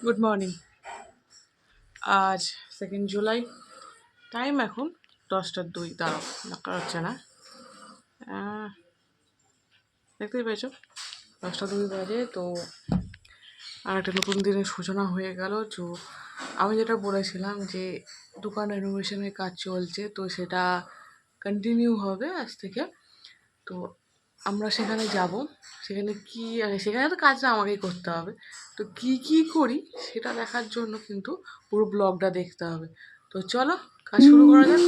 Good morning. আজ 2 July. Time এখন 10টা 2। দাঁড়াও, দেখা যাচ্ছে না। দেখতেই পেয়েছো 10টা 2 বাজে। তো আর একটা নতুন দিনের সূচনা হয়ে গেল। তো আমি যেটা বলেছিলাম যে দোকান রেনোভেশনের কাজ চলছে, তো সেটা কন্টিনিউ হবে আজ থেকে। তো আমরা সেখানে যাব। সেখানে তো কাজটা আমাকেই করতে হবে। তো কি করি সেটা দেখার জন্য কিন্তু পুরো ব্লগটা দেখতে হবে। তো চলো কাজ শুরু করা যাক।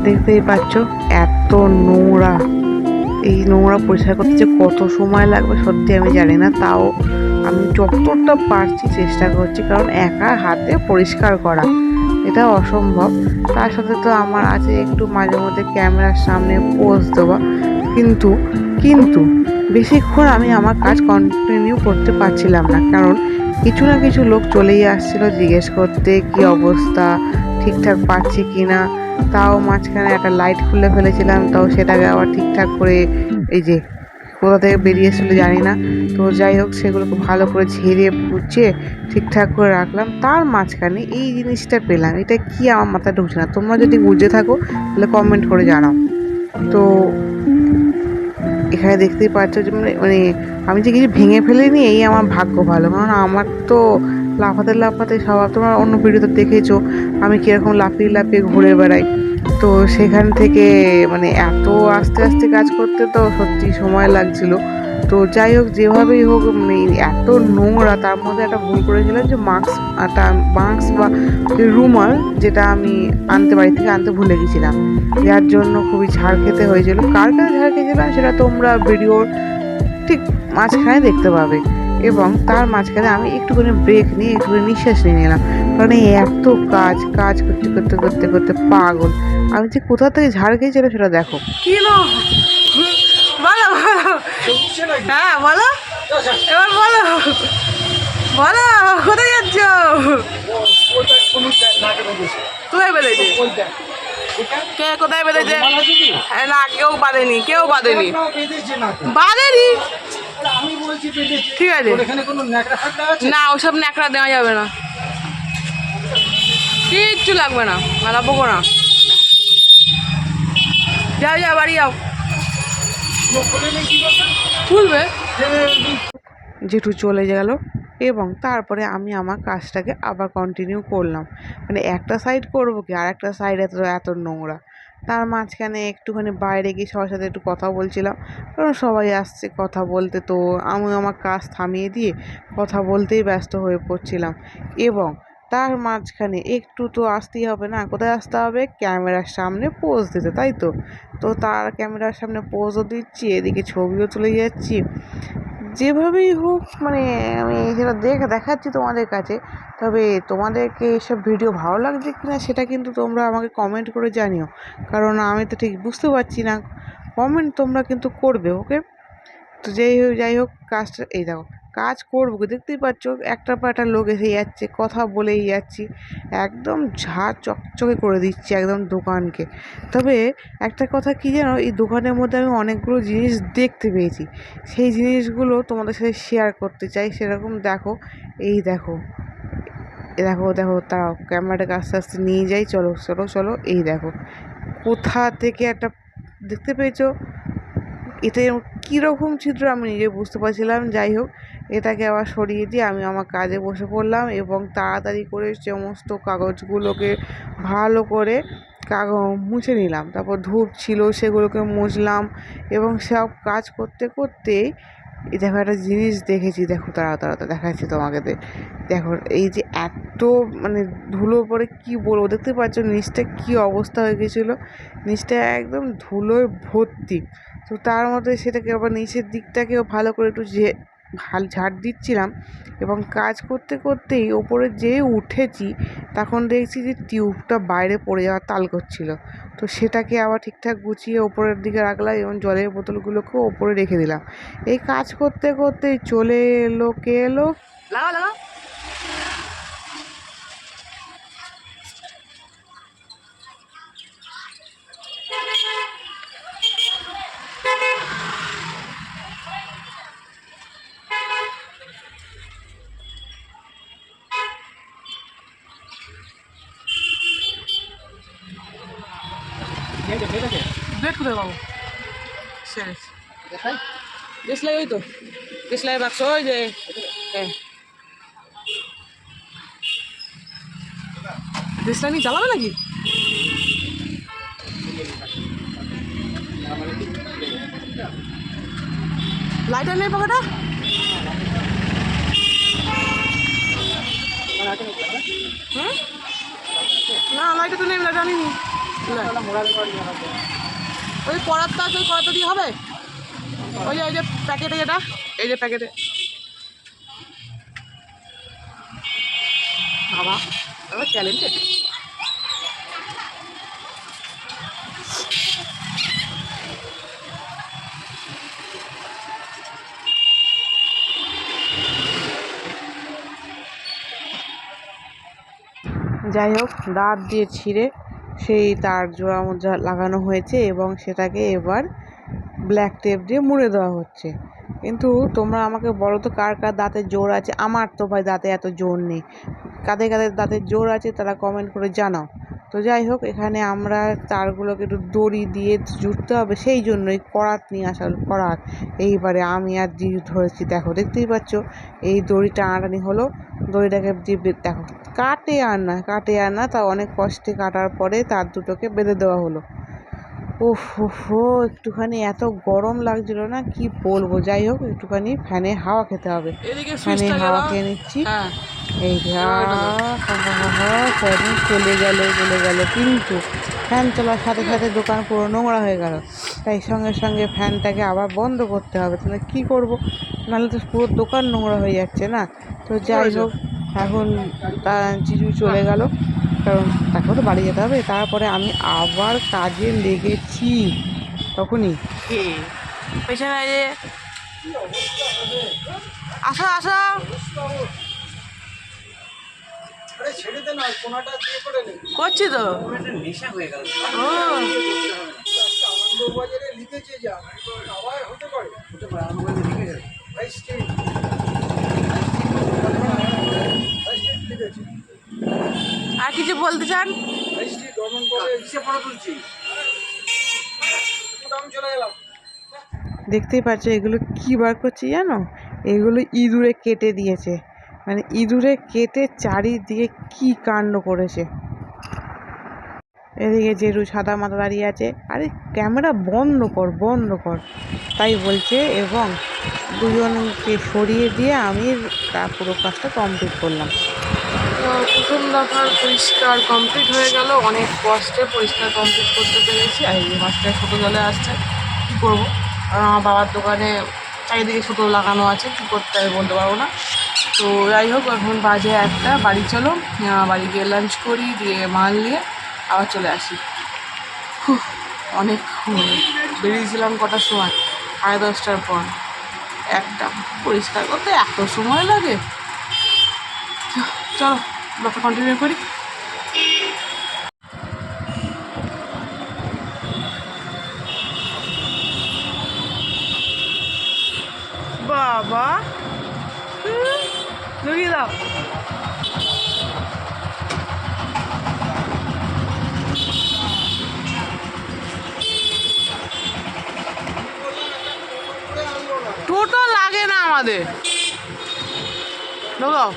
দেখতেই পাচ্ছ এত নোংরা। এই নোংরা পরিষ্কার করতে যে কত সময় লাগবে সত্যি আমি জানি না। তাও আমি যতটা পারছি চেষ্টা করছি, কারণ একা হাতে পরিষ্কার করা এটা অসম্ভব। তার সাথে তো আমার আছে একটু মাঝে মধ্যে ক্যামেরার সামনে পোজ দেওয়া। কিন্তু কিন্তু বেশিক্ষণ আমি আমার কাজ কন্টিনিউ করতে পারছিলাম না, কারণ কিছু না কিছু লোক চলেই আসছিল জিজ্ঞেস করতে কি অবস্থা, ঠিকঠাক পাচ্ছি কি না। তাও মাঝখানে একটা লাইট খুলে ফেলেছিলাম, তাও সেটাকে আবার ঠিকঠাক করে এই যে কোথা থেকে বেরিয়ে এসেছিলো জানি না। তো যাই হোক, সেগুলোকে ভালো করে ঝেড়ে পুচিয়ে ঠিকঠাক করে রাখলাম। তার মাঝখানে এই জিনিসটা পেলাম, এটা কি আমার মাথায় ঢুকছে না। তোমরা যদি বুঝে থাকো তাহলে কমেন্ট করে জানাও। তো এখানে দেখতেই পাচ্ছ যে মানে আমি যে কিছু ভেঙে ফেলিনি, এই আমার ভাগ্য ভালো। কারণ আমার তো লাফাতে লাফাতে স্বভাব, তোমরা অন্য ভিডিওতে দেখেছো আমি কীরকম লাফিয়ে লাফিয়ে ঘুরে বেড়াই। তো সেখান থেকে মানে এত আস্তে আস্তে কাজ করতে তো সত্যি সময় লাগছিল। তো যাই হোক, যেভাবেই হোক মানে এত নোংরা, তার মধ্যে একটা ভুল করেছিলাম যে মাস্ক বা রুমাল, যেটা আমি বাড়ি থেকে আনতে ভুলে গেছিলাম, যার জন্য খুবই ঝাড় খেতে হয়েছিল। কার কাছে ঝাড় খেয়েছিলাম সেটা তোমরা ভিডিওর ঠিক মাঝখানে দেখতে পাবে। এবং তার মাঝখানে আমি একটুখানি ব্রেক নিয়ে একটুখানি নিঃশ্বাস নিয়ে নিলাম, কারণ এই এত কাজ করতে করতে করতে করতে পাগল। আমি যে কোথা থেকে ঝাড় খেয়েছিলাম সেটা দেখো। কি না বলো বলো, হ্যাঁ বলো, এবার বলো বলো, কোথায় যাচ্ছ? কোথায় বেঁধেছে? কে কোথায় বেঁধেছে? না, কেউ বাঁধেনি, বাঁধেনি। ঠিক আছে, না ওসব ন্যাকড়া দেওয়া যাবে না, কিচ্ছু লাগবে না, মেলাবো না। যাও বাড়ি যাও, খুলবে। জেঠু চলে গেল এবং তারপরে আমি আমার কাজটাকে আবার কন্টিনিউ করলাম। মানে একটা সাইড করবো কি, আর একটা সাইড এত নোংরা। তার মাঝখানে একটুখানি বাইরে গিয়ে সবার সাথে একটু কথা বলছিলাম, কারণ সবাই আসছে কথা বলতে। তো আমি আমার কাজ থামিয়ে দিয়ে কথা বলতেই ব্যস্ত হয়ে পড়ছিলাম। এবং তার মাঝখানে একটু তো আসতেই হবে না, কোথায় আসতে হবে? ক্যামেরার সামনে পোজ দিতে, তাই তো। তো তার ক্যামেরার সামনে পোজও দিচ্ছি, এদিকে ছবিও তুলে যাচ্ছি। যেভাবেই হোক মানে আমি সেটা দেখাচ্ছি তোমাদের কাছে। তবে তোমাদেরকে এসব ভিডিও ভালো লাগছে কিনা সেটা কিন্তু তোমরা আমাকে কমেন্ট করে জানিও, কারণ আমি তো ঠিক বুঝতে পারছি না। কমেন্ট তোমরা কিন্তু করবে, ওকে? তো যাই হোক কাজটা এই দেখো, কাজ করবো দেখতেই পাচ্ছ, একটার পর একটা লোক এসে যাচ্ছে, কথা বলেই যাচ্ছি, একদম ঝাঁ চকচকে করে দিচ্ছি একদম দোকানকে। তবে একটা কথা কি জানো, এই দোকানের মধ্যে আমি অনেকগুলো জিনিস দেখতে পেয়েছি, সেই জিনিসগুলো তোমাদের সাথে শেয়ার করতে চাই। সেরকম দেখো, এই দেখো, দেখো তারাও ক্যামেরাটাকে আস্তে আস্তে নিয়ে যাই, চলো চলো চলো। এই দেখো কোথা থেকে একটা দেখতে পেয়েছো, এটা কীরকম ছিদ্র আমি নিজে বুঝতে পারছিলাম। যাই হোক, এটাকে আবার সরিয়ে দিয়ে আমি আমার কাজে বসে পড়লাম এবং তাড়াতাড়ি করে সমস্ত কাগজগুলোকে ভালো করে মুছে নিলাম, তারপর ধূপ ছিল সেগুলোকে মুছলাম এবং সব কাজ করতে করতেই এই দেখো একটা জিনিস দেখেছি, দেখো তাড়া তাড়া দেখাচ্ছি তোমাকে। দেখো এই যে এত মানে ধুলো পরে কি বলবো, দেখতে পাচ্ছ নিচটা কি অবস্থা হয়ে গেছিলো, নিচটা একদম ধুলোয় ভর্তি। তো তার মধ্যে সেটাকে আবার নিচের দিকটাকেও ভালো করে একটু ঝাড় দিচ্ছিলাম এবং কাজ করতে করতেই ওপরে যেয়ে উঠেছি তখন দেখছি যে টিউবটা বাইরে পড়ে যাওয়ার তাল করছিল। তো সেটাকে আবার ঠিকঠাক গুছিয়ে ওপরের দিকে রাখলাম এবং জলের বোতলগুলোকেও ওপরে রেখে দিলাম। এই কাজ করতে করতেই চলে এলো কে এলো, লাগা লাগা, প্লেট কোথায় পাবো? দেশলাই, ওই তো দেশলাই বাক্স, ওই যে হ্যাঁ দেশলাই নিয়ে জ্বালাবে নাকি? লাইটার নেই পকেটে? না লাইটার তো নেই, লাইটার আনিনি। ওই করাতটা আছে, ওই করাতটা দিয়ে হবে? ওই যে প্যাকেটে, যেটা এই যে প্যাকেটে। বাবা এবার ট্যালেন্টেড। যাই হোক, দাঁত দিয়ে ছিঁড়ে সেই তার জোড়া মোজা লাগানো হয়েছে এবং সেটাকে এবার ব্ল্যাক টেপ দিয়ে মুড়ে দেওয়া হচ্ছে। কিন্তু তোমরা আমাকে বলো তো কার কার দাঁতে জোর আছে? আমার তো ভাই দাঁতে এত জোর নেই। কাদের কাদের দাঁতের জোর আছে তারা কমেন্ট করে জানাও। তো যাই হোক, এখানে আমরা তারগুলোকে একটু দড়ি দিয়ে জুড়তে হবে, সেই জন্যই করাত নিয়ে আসা হলো, করাত। এইবারে আমি আর দিদি ধরেছি, দেখো দেখতেই পাচ্ছ এই দড়ি টানাটানি হলো। দড়িটাকে দেখো কাটে আর না তা অনেক কষ্টে কাটার পরে তার দুটোকে বেঁধে দেওয়া হলো। ওহো, একটুখানি এত গরম লাগছিল না কি বলবো। যাই হোক, একটুখানি ফ্যানে হাওয়া খেতে হবে, ফ্যানে হাওয়া খেয়ে নিচ্ছি। এই ফ্যানে চলে গেল কিন্তু ফ্যান চলার সাথে সাথে দোকান পুরো নোংরা হয়ে গেল। তাই সঙ্গে সঙ্গে ফ্যানটাকে আবার বন্ধ করতে হবে, তাহলে কী করবো, নাহলে তো পুরো দোকান নোংরা হয়ে যাচ্ছে না। তো যাই হোক, এখন জিজু চলে গেল, কারণ তাকে তো বাড়ি যেতে হবে। তারপরে আমি আবার কাজে লেগেছি তখনই। পেছনে আসো আসো, করছি তো। আর কিছু বলতে চান? দেখতেই পাচ্ছ এগুলো কি বার করছি জানো? এগুলো ইঁদুরে কেটে দিয়েছে, মানে ইঁদুরে কেটে চারিদিকে কি কাণ্ড করেছে। এদিকে জেঠু সাদা মাথা দাঁড়িয়ে আছে, আরে ক্যামেরা বন্ধ কর তাই বলছে, এবং দুজনকে সরিয়ে দিয়ে আমি পুরো কাজটা কমপ্লিট করলাম। প্রথম দফার পরিষ্কার কমপ্লিট হয়ে গেল, অনেক কষ্টে পরিষ্কার কমপ্লিট করতে পেরেছি। আর এই মাছটা ছোটো জলে আসছে, কী করবো, আমার বাবার দোকানে চারিদিকে ছোটো লাগানো আছে, কী করতে আমি বলতে পারবো না। তো যাই হোক, এখন বাজে 1টা, বাড়ি চলো, বাড়ি গিয়ে লাঞ্চ করি, দিয়ে মাল নিয়ে আবার চলে আসি। অনেক বেরিয়েছিলাম কটার সময়, 10:30টার পর। 1টা পরিষ্কার করতে এত সময় লাগে। চলো ব্লগটা কন্টিনিউ করি। বাবা ঢুকিয়ে দাও। টোটো লাগে না আমাদের, ঢোকাও।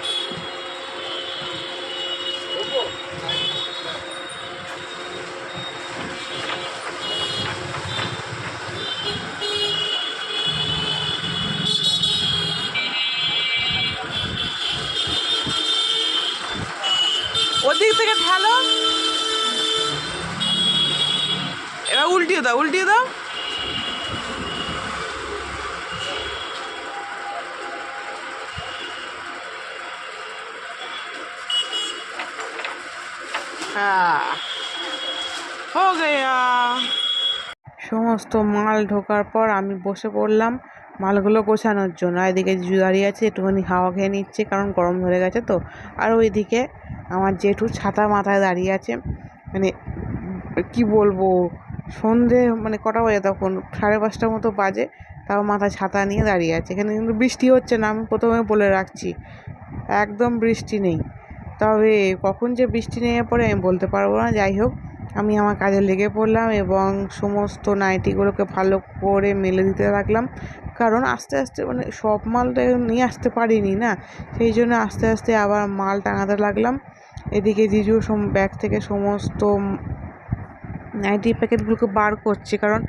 এদিকে ঢালো, এবার উল্টিয়ে দাও, উল্টিয়ে দাও। হো গয়া। সমস্ত মাল ঢোকার পর আমি বসে পড়লাম মালগুলো গোছানোর জন্য। এদিকে জিজু দাঁড়িয়ে আছে, একটুখানি হাওয়া খেয়ে নিচ্ছে, কারণ গরম ধরে গেছে তো। আর ওইদিকে আমার জেঠু ছাতা মাথায় দাঁড়িয়ে আছে। মানে কি বলবো, সন্ধে মানে কটা বাজে তখন, 5:30 মতো বাজে, তাও মাথায় ছাতা নিয়ে দাঁড়িয়ে আছে। এখানে কিন্তু বৃষ্টি হচ্ছে না, আমি প্রথমে বলে রাখছি, একদম বৃষ্টি নেই। তবে কখন যে বৃষ্টি নেমে পড়ে আমি বলতে পারবো না। যাই হোক, আমি আমার কাজে লেগে পড়লাম এবং সমস্ত নাইটিগুলোকে ভালো করে মেলে দিতে লাগলাম, কারণ আস্তে আস্তে মানে সব মালটা নিয়ে আসতে পারিনি না, সেই জন্য আস্তে আস্তে আবার মাল টাঙাতে লাগলাম। এদিকে জিজু ব্যাগ থেকে সমস্ত নাইটি প্যাকেটগুলোকে বার করছে, কারণ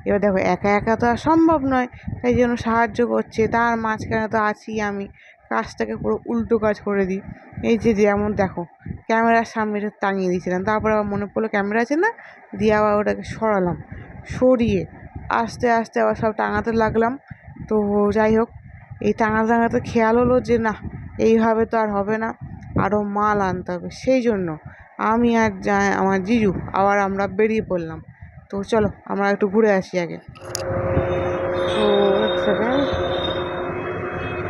এবার দেখো একা একা তো আর সম্ভব নয়, তাই জন্য সাহায্য করছে। তার মাঝখানে তো আছি আমি, কাজটাকে পুরো উল্টো কাজ করে দিই। এই যে যেমন দেখো, ক্যামেরার সামনে এটা টাঙিয়ে দিয়েছিলাম, তারপর আবার মনে পড়লো ক্যামেরা আছে না, দিয়ে আবার ওটাকে সরালাম, সরিয়ে আস্তে আস্তে আবার সব টাঙাতে লাগলাম। তো যাই হোক, এই টাঙাতে খেয়াল হলো যে না, এইভাবে তো আর হবে না, আরও মাল আনতে হবে। সেই জন্য আমি আর আমার জিজু আবার আমরা বেরিয়ে পড়লাম। তো চলো আমরা একটু ঘুরে আসি আগে। তো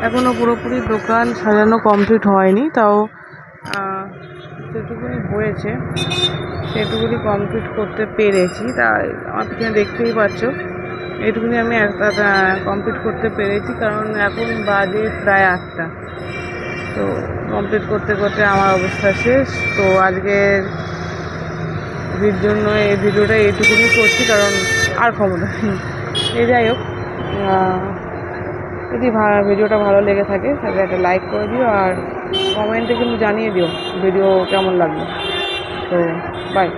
এখনও পুরোপুরি দোকান সাজানো কমপ্লিট হয়নি, তাও যেটুকুনি হয়েছে সেটুকুনি কমপ্লিট করতে পেরেছি। তাই আমার পিছনে দেখতেই পাচ্ছ, এটুকুনি আমি কমপ্লিট করতে পেরেছি, কারণ এখন বাজে প্রায় 8টা। তো কমপ্লিট করতে করতে আমার অবস্থা শেষ। তো আজকের জন্য এই ভিডিওটা এইটুকুনি করছি, কারণ আর ক্ষমতা নেই। যাই হোক, যদি ভিডিওটা ভালো লেগে থাকে তাহলে একটা লাইক করে দিও, আর কমেন্টে কিন্তু জানিয়ে দিও ভিডিও কেমন লাগলো। তো বাই।